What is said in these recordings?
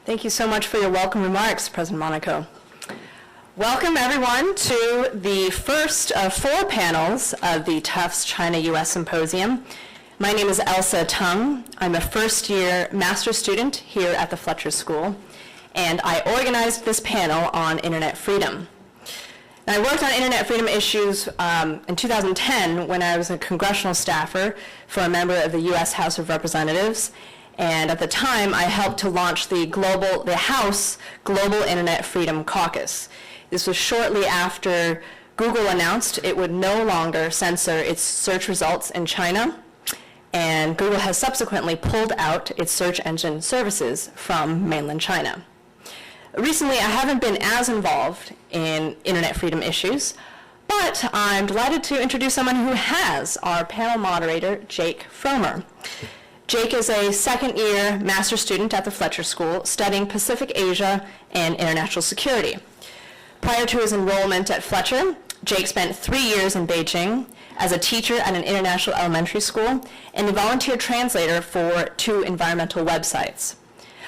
Thank you so much for your welcome remarks, President Monaco. Welcome, everyone, to the first of 4 panels of the Tufts China-US Symposium. My name is Elsa Tung. I'm a first-year master's student here at the Fletcher School, and I organized this panel on internet freedom. And I worked on internet freedom issues in 2010 when I was a congressional staffer for a member of the U.S. House of Representatives. And at the time, I helped to launch the House Global Internet Freedom Caucus. This was shortly after Google announced it would no longer censor its search results in China, and Google has subsequently pulled out its search engine services from mainland China. Recently, I haven't been as involved in internet freedom issues, but I'm delighted to introduce someone who has, our panel moderator, Jake Fromer. Jake is a second-year master's student at the Fletcher School studying Pacific Asia and international security. Prior to his enrollment at Fletcher, Jake spent 3 years in Beijing as a teacher at an international elementary school and a volunteer translator for 2 environmental websites.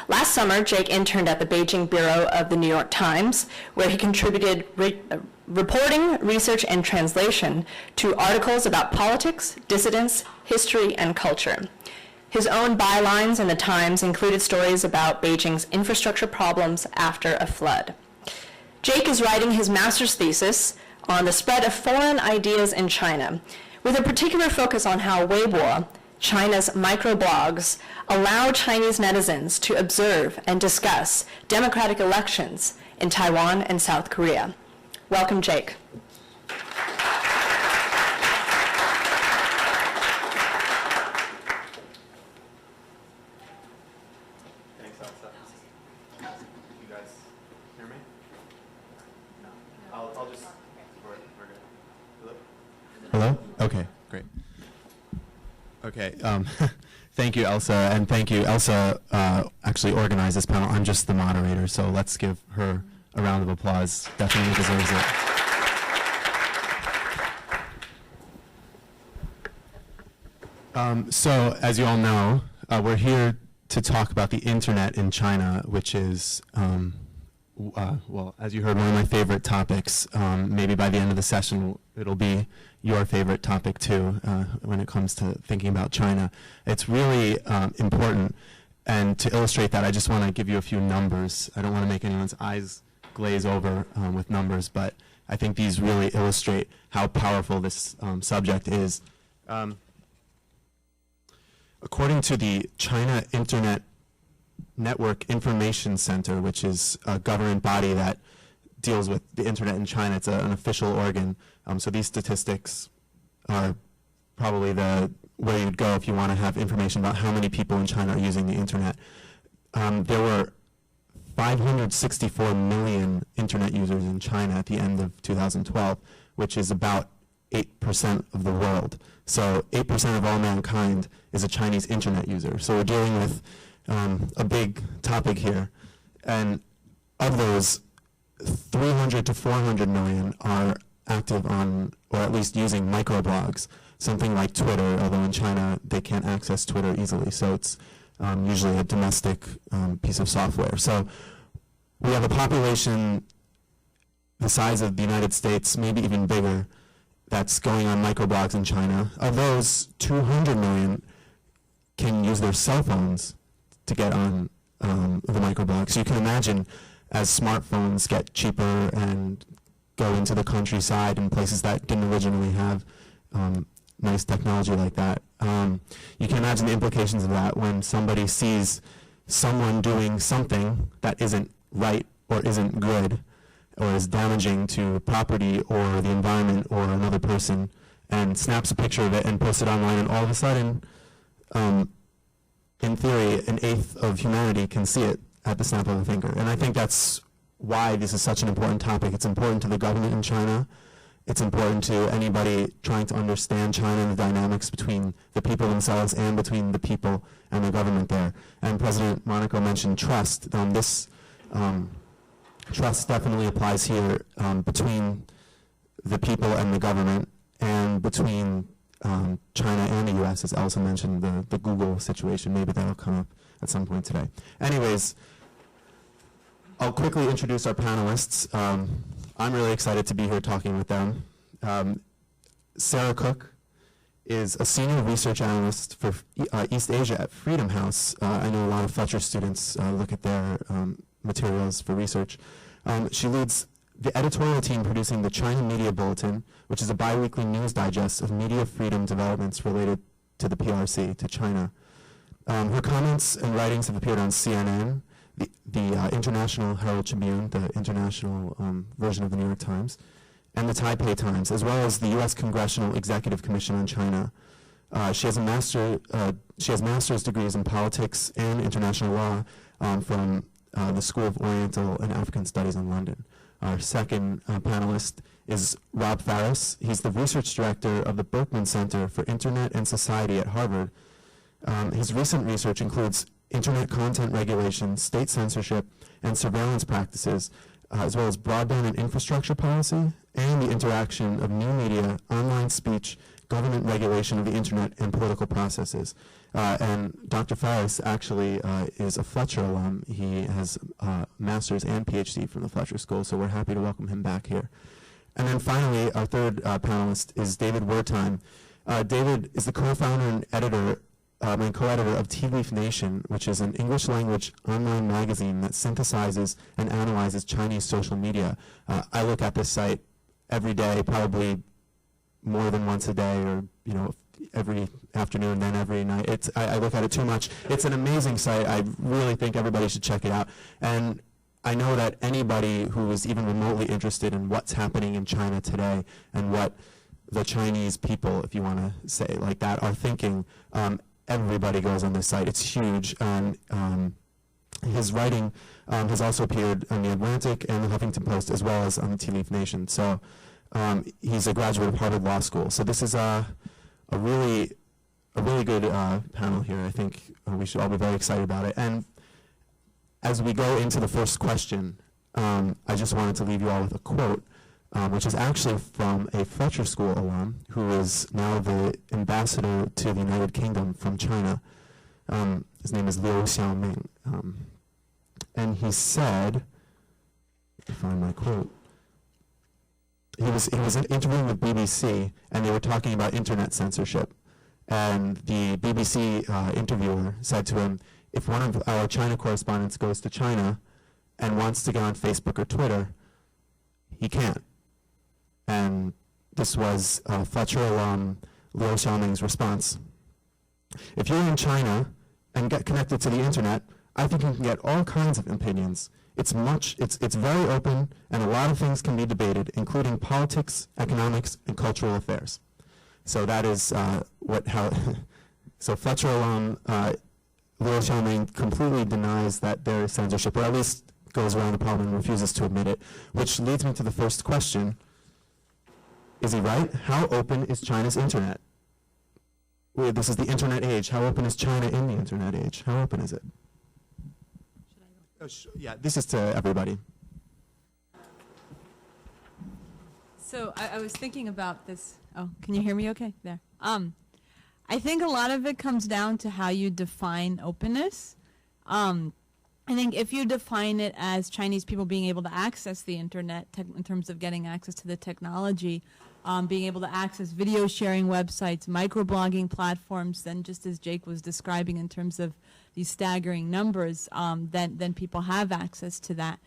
Last summer, Jake interned at the Beijing Bureau of the New York Times, where he contributed reporting, research, and translation to articles about politics, dissidents, history, and culture. His own bylines in the Times included stories about Beijing's infrastructure problems after a flood. Jake is writing his master's thesis on the spread of foreign ideas in China, with a particular focus on how Weibo, China's microblogs, allow Chinese netizens to observe and discuss democratic elections in Taiwan and South Korea. Welcome, Jake. Hello? Okay, great. Okay, thank you, Elsa, and thank you. Elsa actually organized this panel. I'm just the moderator, so let's give her a round of applause. Definitely deserves it. So, as you all know, we're here to talk about the internet in China, which is, well, as you heard, one of my favorite topics. Maybe by the end of the session, it'll be your favorite topic too, when it comes to thinking about China. It's really important, and to illustrate that, I just want to give you a few numbers. I don't want to make anyone's eyes glaze over with numbers, but I think these really illustrate how powerful this subject is. According to the China Internet Network Information Center, which is a government body that deals with the internet in China, it's an official organ. So these statistics are probably the where you'd go if you want to have information about how many people in China are using the internet. There were 564 million internet users in China at the end of 2012, which is about 8% of the world. So 8% of all mankind is a Chinese internet user. So we're dealing with a big topic here. And of those, 300 to 400 million are active on, or at least using microblogs, something like Twitter, although in China they can't access Twitter easily, so it's usually a domestic piece of software. So we have a population the size of the United States, maybe even bigger, that's going on microblogs in China. Of those, 200 million can use their cell phones to get on the microblog. So you can imagine as smartphones get cheaper and go into the countryside and places that didn't originally have nice technology like that. You can imagine the implications of that when somebody sees someone doing something that isn't right or isn't good or is damaging to property or the environment or another person and snaps a picture of it and posts it online, and all of a sudden, in theory, 1/8 of humanity can see it at the snap of a finger. And I think that's why this is such an important topic. It's important to the government in China. It's important to anybody trying to understand China and the dynamics between the people themselves and between the people and the government there. And President Monaco mentioned trust. This trust definitely applies here between the people and the government, and between China and the US, as Elsa mentioned, the Google situation. Maybe that'll come up at some point today. Anyways, I'll quickly introduce our panelists. I'm really excited to be here talking with them. Sarah Cook is a senior research analyst for East Asia at Freedom House. I know a lot of Fletcher students look at their materials for research. She leads the editorial team producing the China Media Bulletin, which is a bi-weekly news digest of media freedom developments related to the PRC, to China. Her comments and writings have appeared on CNN, the International Herald Tribune, the international version of the New York Times, and the Taipei Times, as well as the U.S. Congressional Executive Commission on China. She has master's degrees in politics and international law from the School of Oriental and African Studies in London. Our second panelist is Rob Faris. He's the research director of the Berkman Center for Internet and Society at Harvard. His recent research includes internet content regulation, state censorship, and surveillance practices, as well as broadband and infrastructure policy, and the interaction of new media, online speech, government regulation of the internet, and political processes. And Dr. Faris actually is a Fletcher alum. He has a master's and PhD from the Fletcher School, so we're happy to welcome him back here. And then finally, our third panelist is David Wertime. David is the co-founder and editor and co-editor of Tea Leaf Nation, which is an English-language online magazine that synthesizes and analyzes Chinese social media. I look at this site every day, probably more than once a day, or every afternoon, then every night. I look at it too much. It's an amazing site. I really think everybody should check it out. And I know that anybody who is even remotely interested in what's happening in China today and what the Chinese people, if you want to say it like that, are thinking, everybody goes on this site. It's huge. And his writing has also appeared on The Atlantic and the Huffington Post, as well as on the Tea Leaf Nation. So he's a graduate of Harvard Law School. So this is a really good panel here. I think we should all be very excited about it. And as we go into the first question, I just wanted to leave you all with a quote, which is actually from a Fletcher School alum who is now the ambassador to the United Kingdom from China. His name is Liu Xiaoming. And he said, let me find my quote. He was interviewing with BBC, and they were talking about internet censorship. And the BBC interviewer said to him, if one of our China correspondents goes to China and wants to get on Facebook or Twitter, he can't. And this was Fletcher alum Liu Xiaoming's response. If you're in China and get connected to the internet, I think you can get all kinds of opinions. It's very open, and a lot of things can be debated, including politics, economics, and cultural affairs. So that is so Fletcher alum Liu Xiaoming completely denies that there is censorship, or at least goes around the problem and refuses to admit it, which leads me to the first question. Is he right? How open is China's internet? This is the internet age. How open is China in the internet age? How open is it? Yeah, this is to everybody. So I was thinking about this. Oh, can you hear me okay? There. I think a lot of it comes down to how you define openness. I think if you define it as Chinese people being able to access the internet in terms of getting access to the technology, being able to access video sharing websites, microblogging platforms, then just as Jake was describing in terms of these staggering numbers, then people have access to that.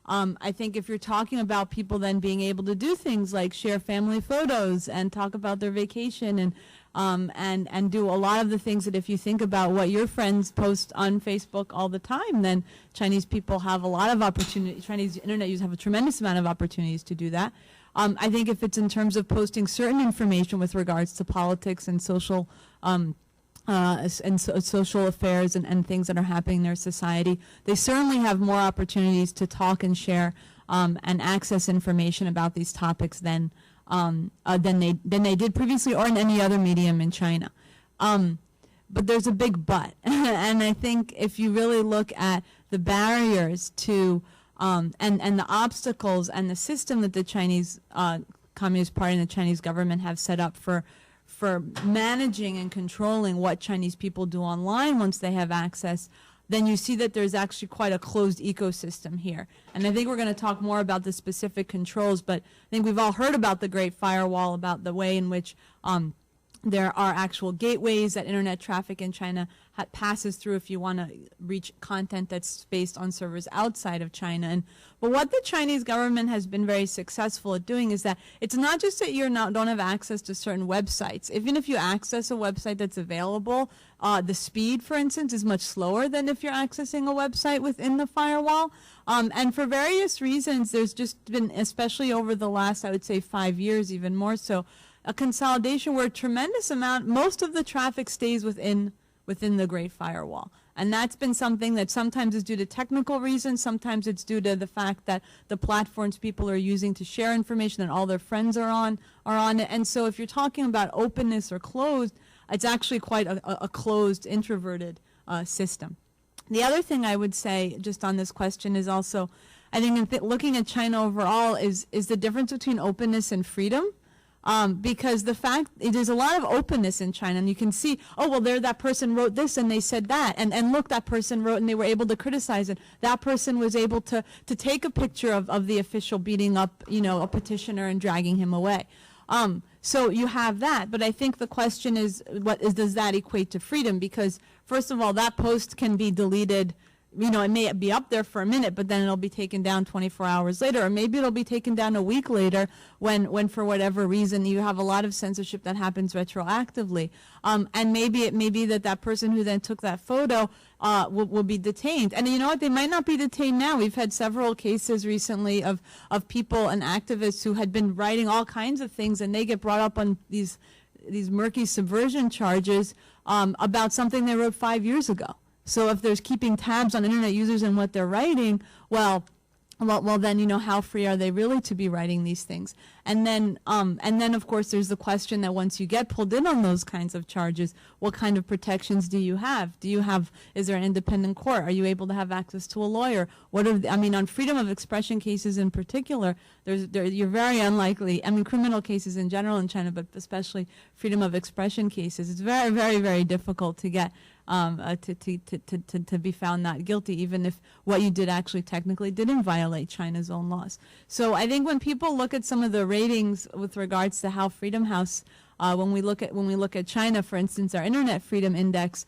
I think if you're talking about people then being able to do things like share family photos and talk about their vacation and do a lot of the things that if you think about what your friends post on Facebook all the time, then Chinese people have a lot of opportunity. Chinese internet users have a tremendous amount of opportunities to do that. I think if it's in terms of posting certain information with regards to politics and social social affairs and things that are happening in their society, they certainly have more opportunities to talk and share and access information about these topics than they did previously or in any other medium in China. But there's a big but, and I think if you really look at the barriers to and the obstacles and the system that the Chinese Communist Party and the Chinese government have set up for managing and controlling what Chinese people do online once they have access, then you see that there's actually quite a closed ecosystem here. And I think we're going to talk more about the specific controls, but I think we've all heard about the Great Firewall, about the way in which there are actual gateways that internet traffic in China passes through if you want to reach content that's based on servers outside of China. But what the Chinese government has been very successful at doing is that it's not just that you don't have access to certain websites. Even if you access a website that's available, the speed, for instance, is much slower than if you're accessing a website within the firewall. And for various reasons, there's just been, especially over the last, I would say, 5 years, even more so, a consolidation where a tremendous amount, most of the traffic stays within the Great Firewall. And that's been something that sometimes is due to technical reasons, sometimes it's due to the fact that the platforms people are using to share information and all their friends are on it. And so if you're talking about openness or closed, it's actually quite a closed, introverted system. The other thing I would say just on this question is also, I think looking at China overall is the difference between openness and freedom. Because the fact, there's a lot of openness in China, and you can see, oh, well, that person wrote this and they said that, and look, that person wrote and they were able to criticize it. That person was able to take a picture of the official beating up, a petitioner and dragging him away. So you have that, but I think the question is, does that equate to freedom? Because first of all, that post can be deleted. It may be up there for a minute, but then it'll be taken down 24 hours later, or maybe it'll be taken down a week later when for whatever reason you have a lot of censorship that happens retroactively. And maybe it may be that person who then took that photo will be detained. And you know what? They might not be detained now. We've had several cases recently of people and activists who had been writing all kinds of things, and they get brought up on these murky subversion charges about something they wrote 5 years ago. So if there's keeping tabs on internet users and what they're writing, well, then how free are they really to be writing these things? And then of course there's the question that once you get pulled in on those kinds of charges, what kind of protections do you have? Is there an independent court? Are you able to have access to a lawyer? On freedom of expression cases in particular, you're very unlikely. Criminal cases in general in China, but especially freedom of expression cases, it's very, very, very difficult to get. To be found not guilty, even if what you did actually technically didn't violate China's own laws. So I think when people look at some of the ratings with regards to how Freedom House, when we look at China, for instance, our Internet Freedom Index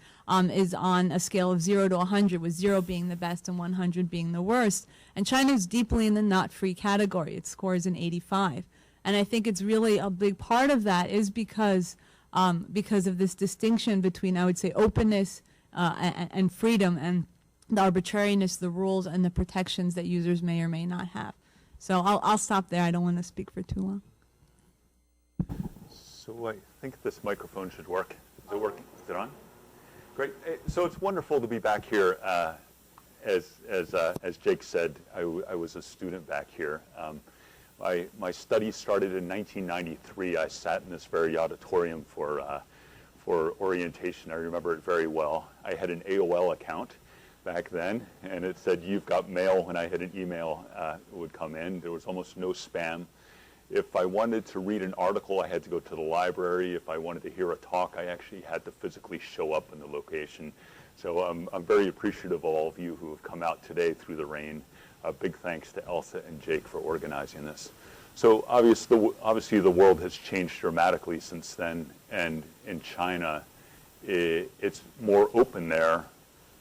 is on a scale of 0 to 100, with 0 being the best and 100 being the worst. And China is deeply in the not free category. It scores an 85. And I think it's really a big part of that is because of this distinction between, I would say, openness and freedom, and the arbitrariness, the rules, and the protections that users may or may not have. So I'll stop there. I don't want to speak for too long. So I think this microphone should work. Is it working? Is it on? Great. So it's wonderful to be back here. As Jake said, I was a student back here. My studies started in 1993. I sat in this very auditorium for orientation. I remember it very well. I had an AOL account back then, and it said, "You've got mail." When I had an email, it would come in. There was almost no spam. If I wanted to read an article, I had to go to the library. If I wanted to hear a talk, I actually had to physically show up in the location. So I'm very appreciative of all of you who have come out today through the rain. A big thanks to Elsa and Jake for organizing this. So obviously the world has changed dramatically since then, and in China, it's more open there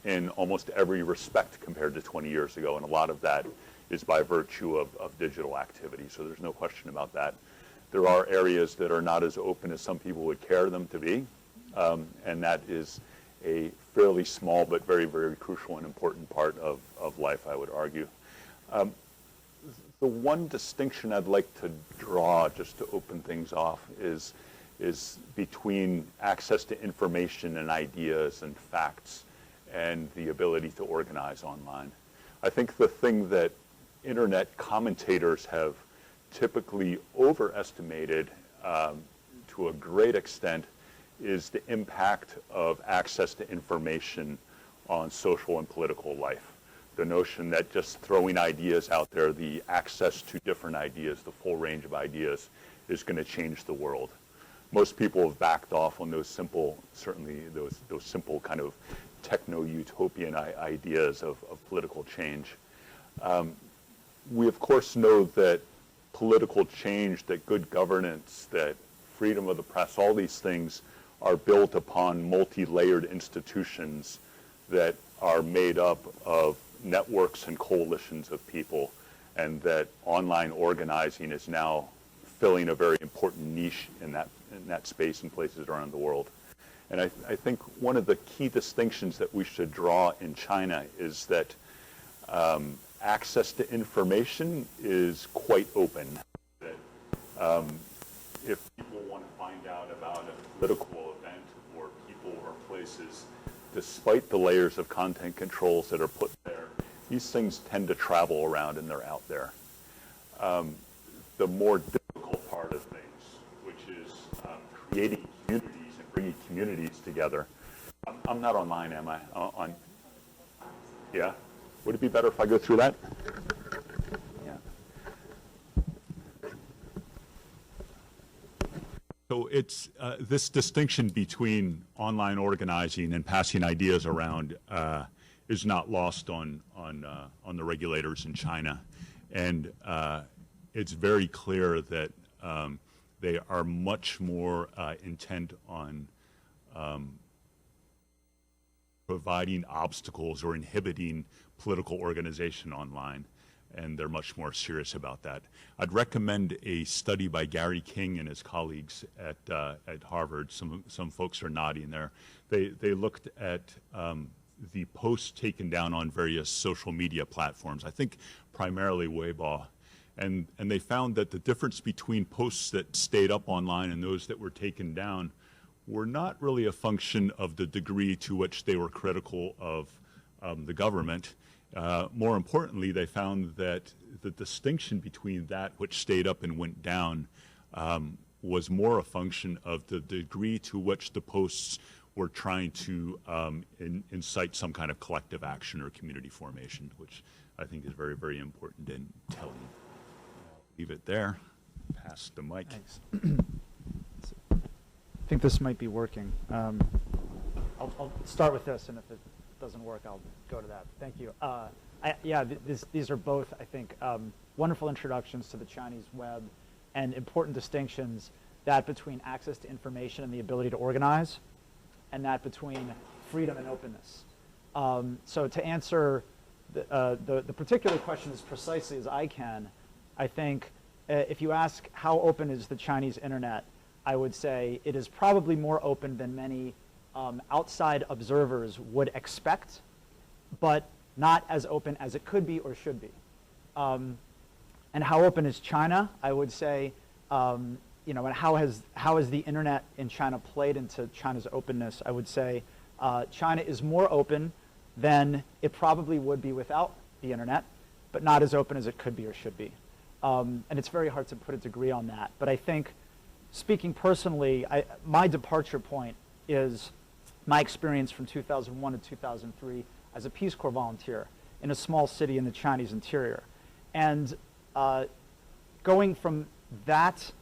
in almost every respect compared to 20 years ago, and a lot of that is by virtue of digital activity, so there's no question about that. There are areas that are not as open as some people would care them to be, and that is a fairly small but very, very crucial and important part of life, I would argue. The one distinction I'd like to draw, just to open things off, is between access to information and ideas and facts and the ability to organize online. I think the thing that internet commentators have typically overestimated to a great extent is the impact of access to information on social and political life. The notion that just throwing ideas out there, the access to different ideas, the full range of ideas, is going to change the world. Most people have backed off on those simple, certainly those simple kind of techno-utopian ideas of political change. We of course know that political change, that good governance, that freedom of the press, all these things are built upon multi-layered institutions that are made up of networks and coalitions of people, and that online organizing is now filling a very important niche in that space in places around the world. And I think one of the key distinctions that we should draw in China is that access to information is quite open. That if people want to find out about a political event or people or places, despite the layers of content controls that are put there, these things tend to travel around and they're out there. The more difficult part of things, which is creating communities and bringing communities together. I'm not online, am I? Yeah? Would it be better if I go through that? Yeah. So it's this distinction between online organizing and passing ideas around is not lost on the regulators in China, and it's very clear that they are much more intent on providing obstacles or inhibiting political organization online, and they're much more serious about that. I'd recommend a study by Gary King and his colleagues at Harvard. Some folks are nodding there. They looked at the posts taken down on various social media platforms, I think primarily Weibo, and they found that the difference between posts that stayed up online and those that were taken down were not really a function of the degree to which they were critical of the government. More importantly, they found that the distinction between that which stayed up and went down was more a function of the degree to which the posts were trying to incite some kind of collective action or community formation, which I think is very, very important in telling. Leave it there. Pass the mic. Thanks. I think this might be working. I'll start with this, and if it doesn't work, I'll go to that. Thank you. These are both, I think, wonderful introductions to the Chinese web and important distinctions, that between access to information and the ability to organize, and that between freedom and openness. So to answer the particular question as precisely as I can, I think if you ask how open is the Chinese internet, I would say it is probably more open than many outside observers would expect, but not as open as it could be or should be. And how open is China? I would say, and how has the internet in China played into China's openness? I would say China is more open than it probably would be without the internet, but not as open as it could be or should be. And it's very hard to put a degree on that. But I think, speaking personally, my departure point is my experience from 2001 to 2003 as a Peace Corps volunteer in a small city in the Chinese interior. And going from that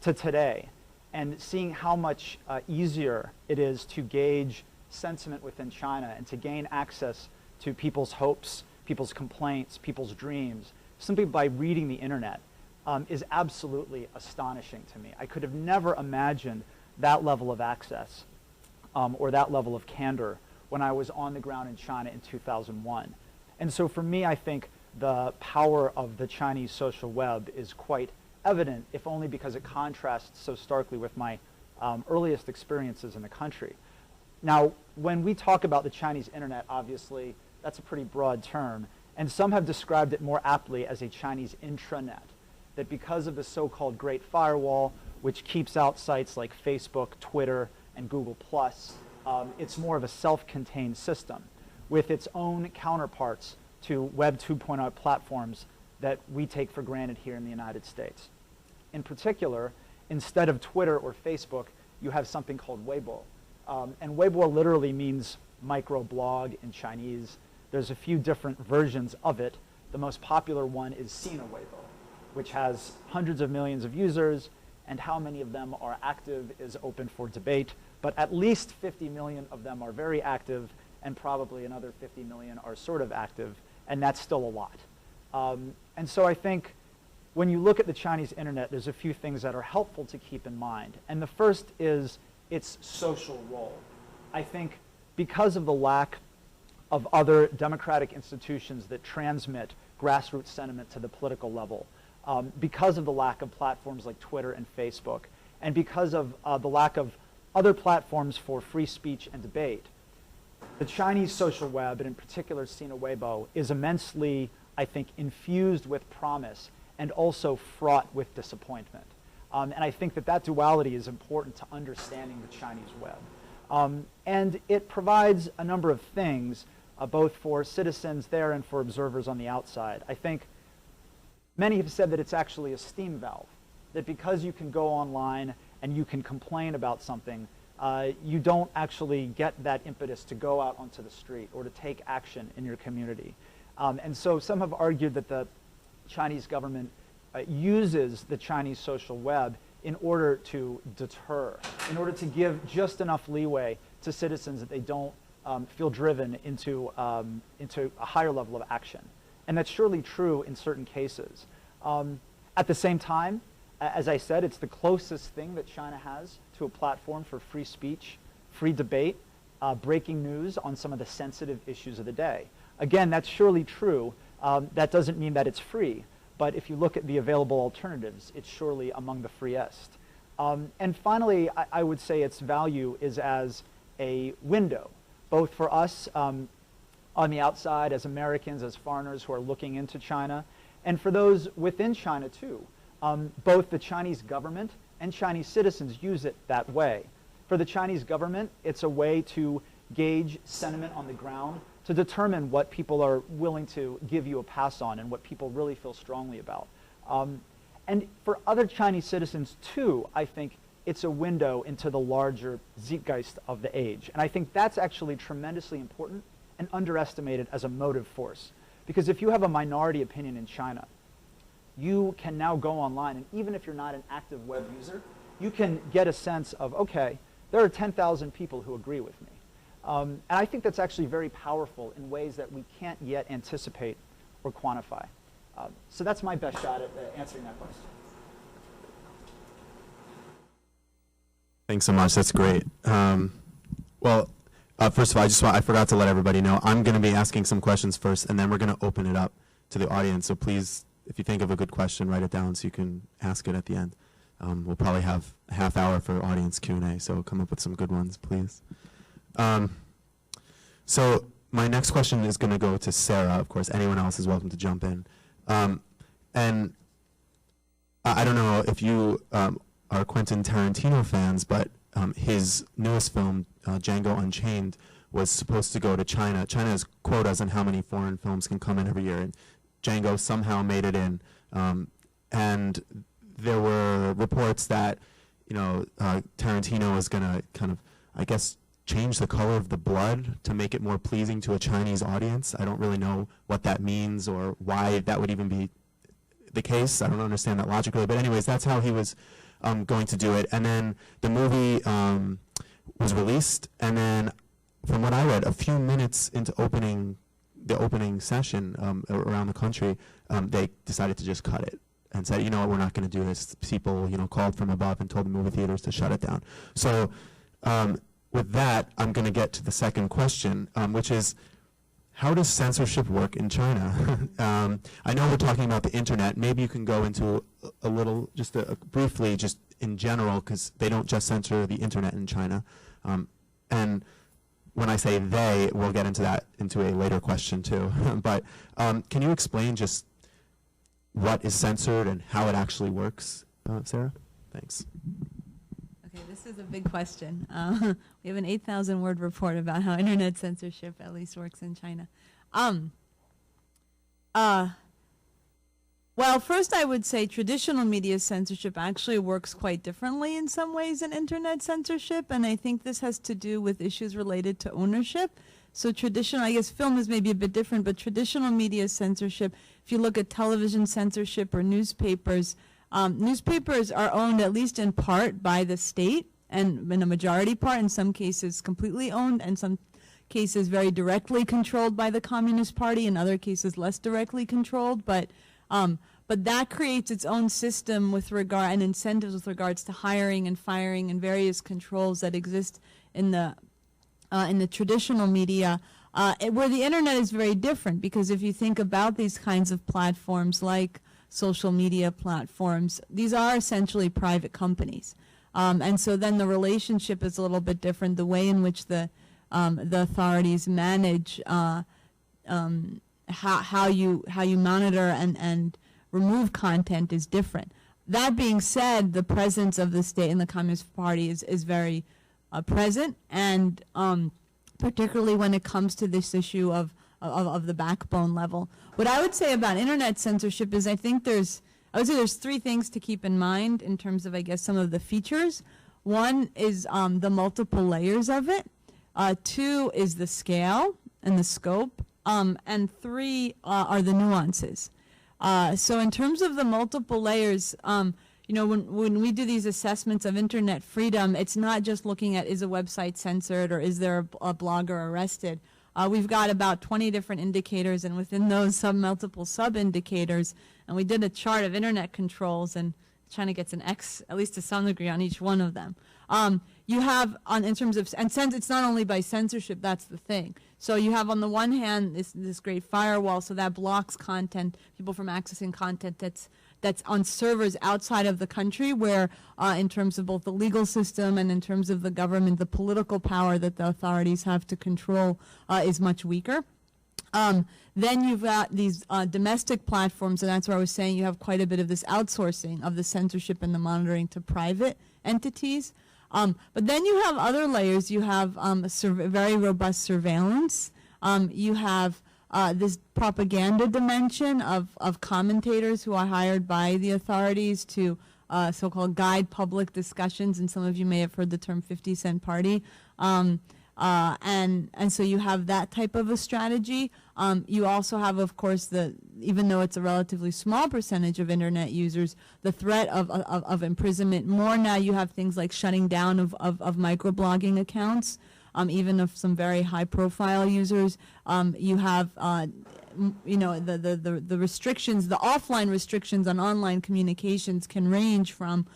to today and seeing how much easier it is to gauge sentiment within China and to gain access to people's hopes, people's complaints, people's dreams, simply by reading the internet, is absolutely astonishing to me. I could have never imagined that level of access or that level of candor when I was on the ground in China in 2001. And so for me, I think the power of the Chinese social web is quite evident, if only because it contrasts so starkly with my earliest experiences in the country. Now, when we talk about the Chinese internet, obviously, that's a pretty broad term, and some have described it more aptly as a Chinese intranet, that because of the so-called Great Firewall, which keeps out sites like Facebook, Twitter, and Google+, it's more of a self-contained system with its own counterparts to Web 2.0 platforms that we take for granted here in the United States. In particular, instead of Twitter or Facebook, you have something called Weibo. And Weibo literally means microblog in Chinese. There's a few different versions of it. The most popular one is Sino-US, which has hundreds of millions of users, and how many of them are active is open for debate, but at least 50 million of them are very active, and probably another 50 million are sort of active, and that's still a lot. And so I think when you look at the Chinese internet, there's a few things that are helpful to keep in mind. And the first is its social role. I think because of the lack of other democratic institutions that transmit grassroots sentiment to the political level, because of the lack of platforms like Twitter and Facebook, and because of the lack of other platforms for free speech and debate, the Chinese social web, and in particular Sino-Weibo, is immensely, I think, infused with promise and also fraught with disappointment. And I think that that duality is important to understanding the Chinese web. And it provides a number of things, both for citizens there and for observers on the outside. I think many have said that it's actually a steam valve, that because you can go online and you can complain about something, you don't actually get that impetus to go out onto the street or to take action in your community. And so some have argued that the Chinese government uses the Chinese social web in order to deter, in order to give just enough leeway to citizens that they don't feel driven into a higher level of action. And that's surely true in certain cases. At the same time, as I said, it's the closest thing that China has to a platform for free speech, free debate, breaking news on some of the sensitive issues of the day. Again, that's surely true. That doesn't mean that it's free. But if you look at the available alternatives, it's surely among the freest. And finally, I would say its value is as a window, both for us on the outside as Americans, as foreigners who are looking into China, and for those within China too. Both the Chinese government and Chinese citizens use it that way. For the Chinese government, it's a way to gauge sentiment on the ground, to determine what people are willing to give you a pass on and what people really feel strongly about. And for other Chinese citizens too, I think it's a window into the larger zeitgeist of the age. And I think that's actually tremendously important and underestimated as a motive force. Because if you have a minority opinion in China, you can now go online, and even if you're not an active web user, you can get a sense of, okay, there are 10,000 people who agree with me. And I think that's actually very powerful in ways that we can't yet anticipate or quantify. So that's my best shot at answering that question. Thanks so much. That's great. Well, first of all, I forgot to let everybody know, I'm going to be asking some questions first, and then we're going to open it up to the audience. So please, if you think of a good question, write it down so you can ask it at the end. We'll probably have a half hour for audience Q&A, so come up with some good ones, please. So my next question is going to go to Sarah. Of course, anyone else is welcome to jump in. And I don't know if you are Quentin Tarantino fans, but his newest film, Django Unchained, was supposed to go to China. China has quotas on how many foreign films can come in every year, and Django somehow made it in. And there were reports that, Tarantino was going to kind of, I guess, change the color of the blood to make it more pleasing to a Chinese audience. I don't really know what that means or why that would even be the case. I don't understand that logically. But anyways, that's how he was going to do it. And then the movie was released. And then from what I read, a few minutes into the opening session around the country, they decided to just cut it and said, you know what, we're not going to do this. People, called from above and told the movie theaters to shut it down. So with that, I'm going to get to the second question, which is, how does censorship work in China? I know we're talking about the internet. Maybe you can go into a little, just briefly, just in general, because they don't just censor the internet in China. And when I say they, we'll get into that into a later question too. But can you explain just what is censored and how it actually works, Sarah? Thanks. Okay, this is a big question. We have an 8,000-word report about how internet censorship at least works in China. Well, first I would say traditional media censorship actually works quite differently in some ways than internet censorship, and I think this has to do with issues related to ownership. So traditional, I guess film is maybe a bit different, but traditional media censorship, if you look at television censorship or newspapers, newspapers are owned at least in part by the state, and in a majority part, in some cases completely owned, and some cases very directly controlled by the Communist Party, in other cases less directly controlled, but that creates its own system with regard and incentives with regards to hiring and firing and various controls that exist in the traditional media, where the internet is very different, because if you think about these kinds of platforms like social media platforms, these are essentially private companies. And so then the relationship is a little bit different. The way in which the authorities manage how you monitor and remove content is different. That being said, the presence of the state and the Communist Party is very present, and particularly when it comes to this issue of the backbone level. What I would say about internet censorship is I would say there's three things to keep in mind in terms of, I guess, some of the features. One is the multiple layers of it. Two is the scale and the scope. And three are the nuances. So in terms of the multiple layers, when we do these assessments of internet freedom, it's not just looking at, is a website censored or is there a blogger arrested. We've got about 20 different indicators, and within those multiple sub-indicators, and we did a chart of internet controls, and China gets an X, at least to some degree, on each one of them. You have, in terms of, and since it's not only by censorship, that's the thing. So you have on the one hand this great firewall, so that blocks content, people from accessing content that's on servers outside of the country, where in terms of both the legal system and in terms of the government, the political power that the authorities have to control is much weaker. Then you've got these domestic platforms, and that's where I was saying you have quite a bit of this outsourcing of the censorship and the monitoring to private entities. But then you have other layers. You have very robust surveillance. You have this propaganda dimension of commentators who are hired by the authorities to so-called guide public discussions, and some of you may have heard the term 50-cent party. And so you have that type of a strategy. You also have, of course, even though it's a relatively small percentage of internet users, the threat of imprisonment. More now you have things like shutting down of microblogging accounts, even of some very high-profile users. You have, the restrictions, the offline restrictions on online communications can range from,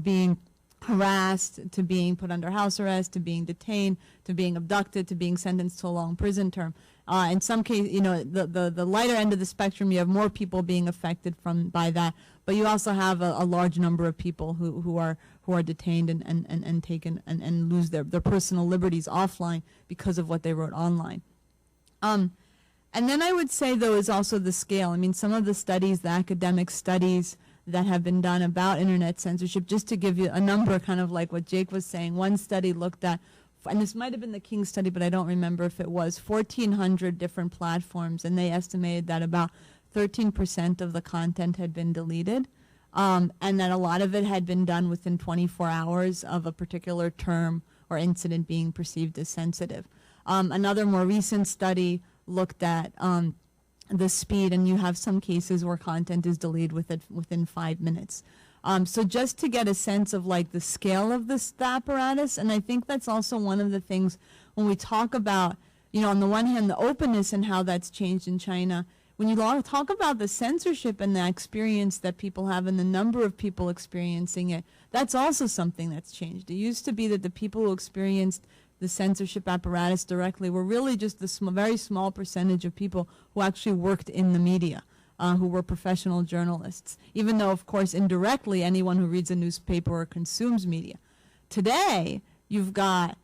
being harassed to being put under house arrest to being detained to being abducted to being sentenced to a long prison term. In some cases, the lighter end of the spectrum, you have more people being affected by that, but you also have a large number of people who are detained and taken and lose their personal liberties offline because of what they wrote online. And then I would say, though, is also the scale. I mean, some of the studies, the academic studies that have been done about internet censorship, just to give you a number, kind of like what Jake was saying, one study looked at, and this might have been the King study, but I don't remember if it was, 1,400 different platforms, and they estimated that about 13% of the content had been deleted, and that a lot of it had been done within 24 hours of a particular term or incident being perceived as sensitive. Another more recent study looked at the speed, and you have some cases where content is deleted within 5 minutes. So just to get a sense of like the scale of the apparatus, and I think that's also one of the things when we talk about, on the one hand, the openness and how that's changed in China. When you talk about the censorship and the experience that people have and the number of people experiencing it, that's also something that's changed. It used to be that the people who experienced the censorship apparatus directly were really just the very small percentage of people who actually worked in the media, who were professional journalists, even though, of course, indirectly, anyone who reads a newspaper or consumes media. Today, you've got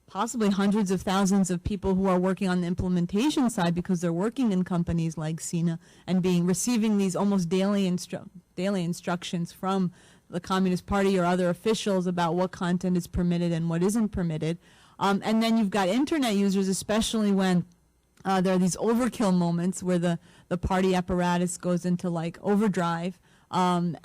possibly hundreds of thousands of people who are working on the implementation side because they're working in companies like Sino and receiving these almost daily instructions from the Communist Party or other officials about what content is permitted and what isn't permitted. And then you've got internet users, especially when there are these overkill moments where the party apparatus goes into like overdrive, and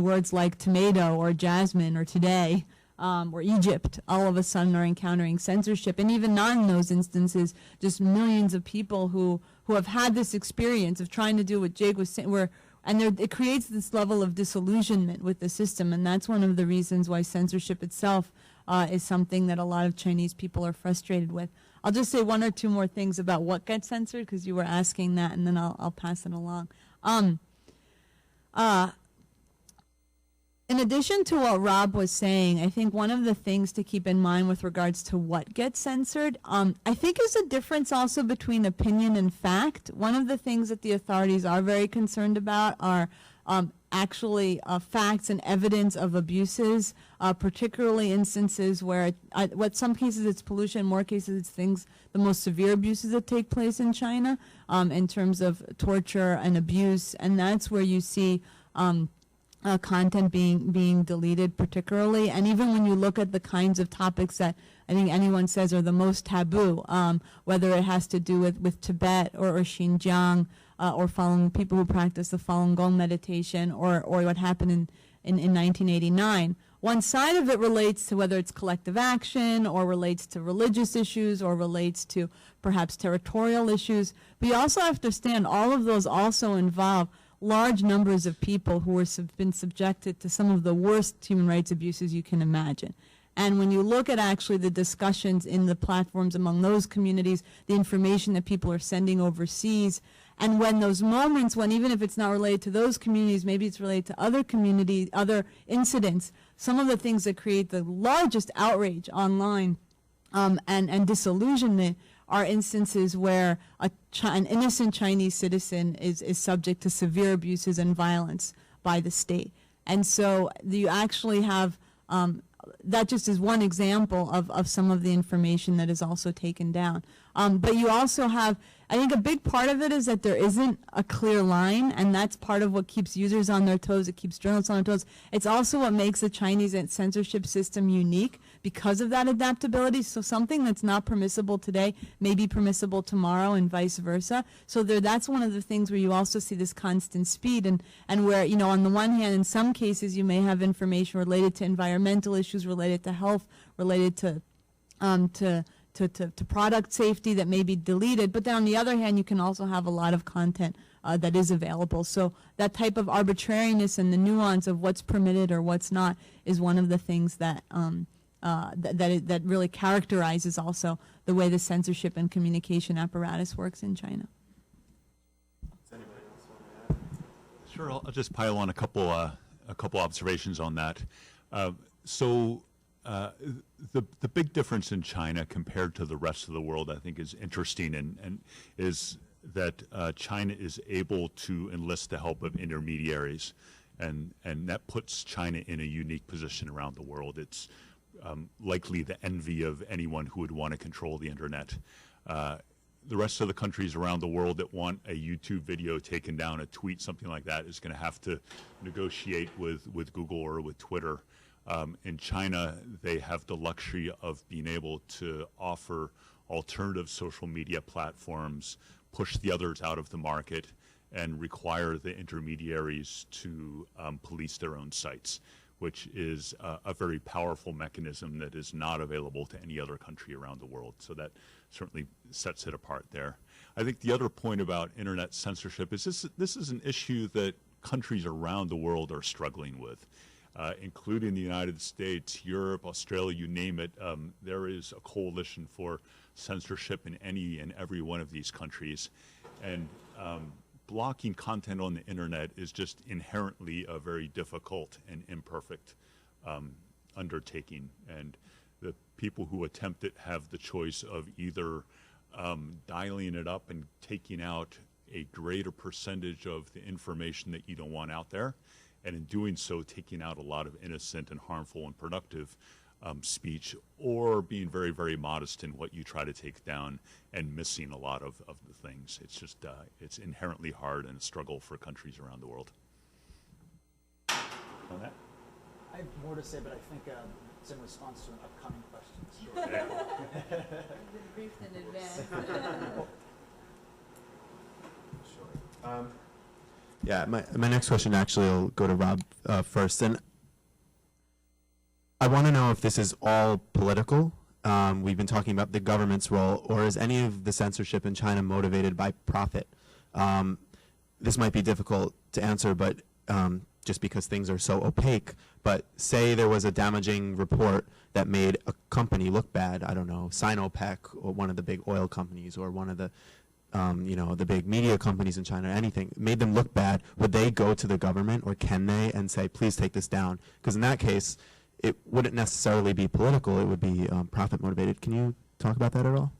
words like tomato or jasmine or today or Egypt all of a sudden are encountering censorship. And even not in those instances, just millions of people who have had this experience of trying to do what Jake was saying, it creates this level of disillusionment with the system, and that's one of the reasons why censorship itself is something that a lot of Chinese people are frustrated with. I'll just say one or two more things about what gets censored, because you were asking that, and then I'll pass it along. In addition to what Rob was saying, I think one of the things to keep in mind with regards to what gets censored, I think is a difference also between opinion and fact. One of the things that the authorities are very concerned about are actually facts and evidence of abuses, particularly instances where, what some cases it's pollution, in more cases it's things, the most severe abuses that take place in China in terms of torture and abuse, and that's where you see content being deleted particularly. And even when you look at the kinds of topics that I think anyone says are the most taboo, whether it has to do with Tibet or Xinjiang, or following people who practice the Falun Gong meditation, or what happened in 1989. One side of it relates to whether it's collective action, or relates to religious issues, or relates to perhaps territorial issues. But you also have to understand all of those also involve large numbers of people who have been subjected to some of the worst human rights abuses you can imagine. And when you look at actually the discussions in the platforms among those communities, the information that people are sending overseas, and when those moments, when even if it's not related to those communities, maybe it's related to other communities, other incidents, some of the things that create the largest outrage online and disillusionment are instances where an innocent Chinese citizen is subject to severe abuses and violence by the state. And so you actually have, that just is one example of some of the information that is also taken down. But you also have, I think a big part of it is that there isn't a clear line, and that's part of what keeps users on their toes, it keeps journalists on their toes. It's also what makes the Chinese censorship system unique because of that adaptability. So something that's not permissible today may be permissible tomorrow and vice versa. So that's one of the things where you also see this constant speed, and where, you know, on the one hand, in some cases you may have information related to environmental issues, related to health, related to product safety that may be deleted, but then on the other hand, you can also have a lot of content that is available. So that type of arbitrariness and the nuance of what's permitted or what's not is one of the things that that really characterizes also the way the censorship and communication apparatus works in China. Sure, I'll just pile on a couple observations on that. The big difference in China compared to the rest of the world, I think, is interesting, and is that China is able to enlist the help of intermediaries, and that puts China in a unique position around the world. It's likely the envy of anyone who would want to control the internet. The rest of the countries around the world that want a YouTube video taken down, a tweet, something like that, is going to have to negotiate with Google or with Twitter. In China, they have the luxury of being able to offer alternative social media platforms, push the others out of the market, and require the intermediaries to police their own sites, which is a very powerful mechanism that is not available to any other country around the world. So that certainly sets it apart there. I think the other point about internet censorship is this is an issue that countries around the world are struggling with. Including the United States, Europe, Australia, you name it, there is a coalition for censorship in any and every one of these countries. And blocking content on the internet is just inherently a very difficult and imperfect undertaking. And the people who attempt it have the choice of either dialing it up and taking out a greater percentage of the information that you don't want out there, and in doing so, taking out a lot of innocent and harmful and productive speech, or being very, very modest in what you try to take down and missing a lot of the things. It's just, it's inherently hard and a struggle for countries around the world. On that? I have more to say, but I think it's in response to an upcoming question. Sure. Briefed in advance. Sure. Yeah, my next question actually will go to Rob first. And I want to know if this is all political. We've been talking about the government's role, or is any of the censorship in China motivated by profit? This might be difficult to answer, but just because things are so opaque. But say there was a damaging report that made a company look bad, I don't know, Sinopec, or one of the big oil companies, or one of the the big media companies in China, anything, made them look bad, would they go to the government, or can they, and say, please take this down? Because in that case, it wouldn't necessarily be political, it would be profit motivated. Can you talk about that at all?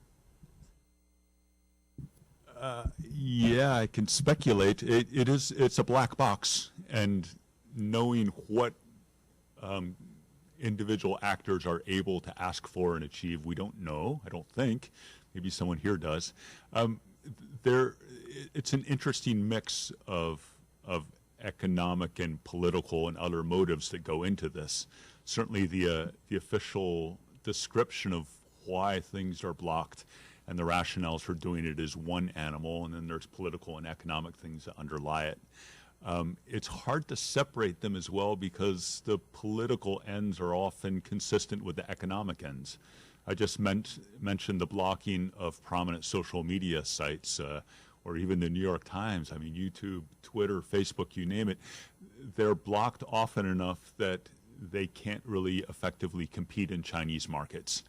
Yeah, I can speculate. It's a black box, and knowing what individual actors are able to ask for and achieve, we don't know. I don't think. Maybe someone here does. It's an interesting mix of economic and political and other motives that go into this. Certainly, the official description of why things are blocked and the rationales for doing it is one animal, and then there's political and economic things that underlie it. It's hard to separate them as well because the political ends are often consistent with the economic ends. I just mentioned the blocking of prominent social media sites, or even the New York Times. I mean, YouTube, Twitter, Facebook, you name it. They're blocked often enough that they can't really effectively compete in Chinese markets.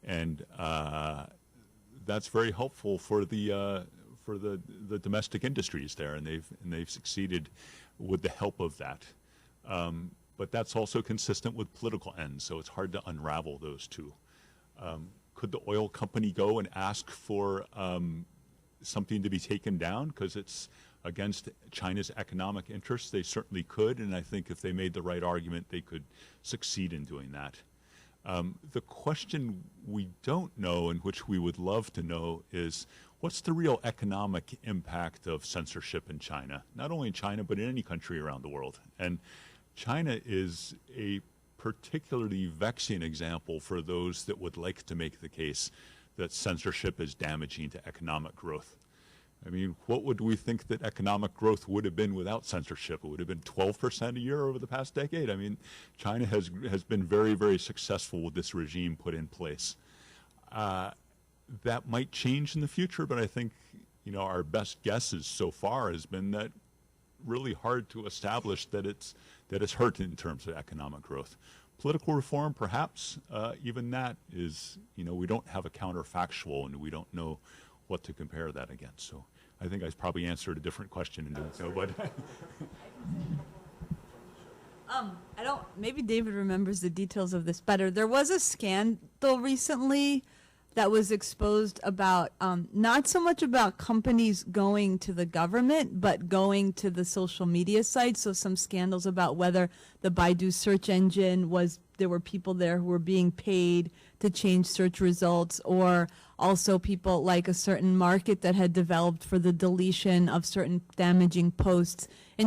And that's very helpful for the domestic industries there, and they've succeeded with the help of that. But that's also consistent with political ends, so it's hard to unravel those two. Could the oil company go and ask for something to be taken down because it's against China's economic interests? They certainly could, and I think if they made the right argument, they could succeed in doing that. The question we don't know, and which we would love to know, is what's the real economic impact of censorship in China? Not only in China, but in any country around the world. And China is a particularly vexing example for those that would like to make the case that censorship is damaging to economic growth. I mean, what would we think that economic growth would have been without censorship? It would have been 12% a year over the past decade. I mean, China has been very, very successful with this regime put in place. That might change in the future, but I think, our best guesses so far has been that really hard to establish that it's hurt in terms of economic growth. Political reform, perhaps, even that is, we don't have a counterfactual, and we don't know what to compare that against. So I think I probably answered a different question in doing so, but. Maybe David remembers the details of this better. There was a scandal recently that was exposed about, not so much about companies going to the government, but going to the social media sites. So some scandals about whether the Baidu search engine there were people there who were being paid to change search results, or also people like a certain market that had developed for the deletion of certain damaging posts. And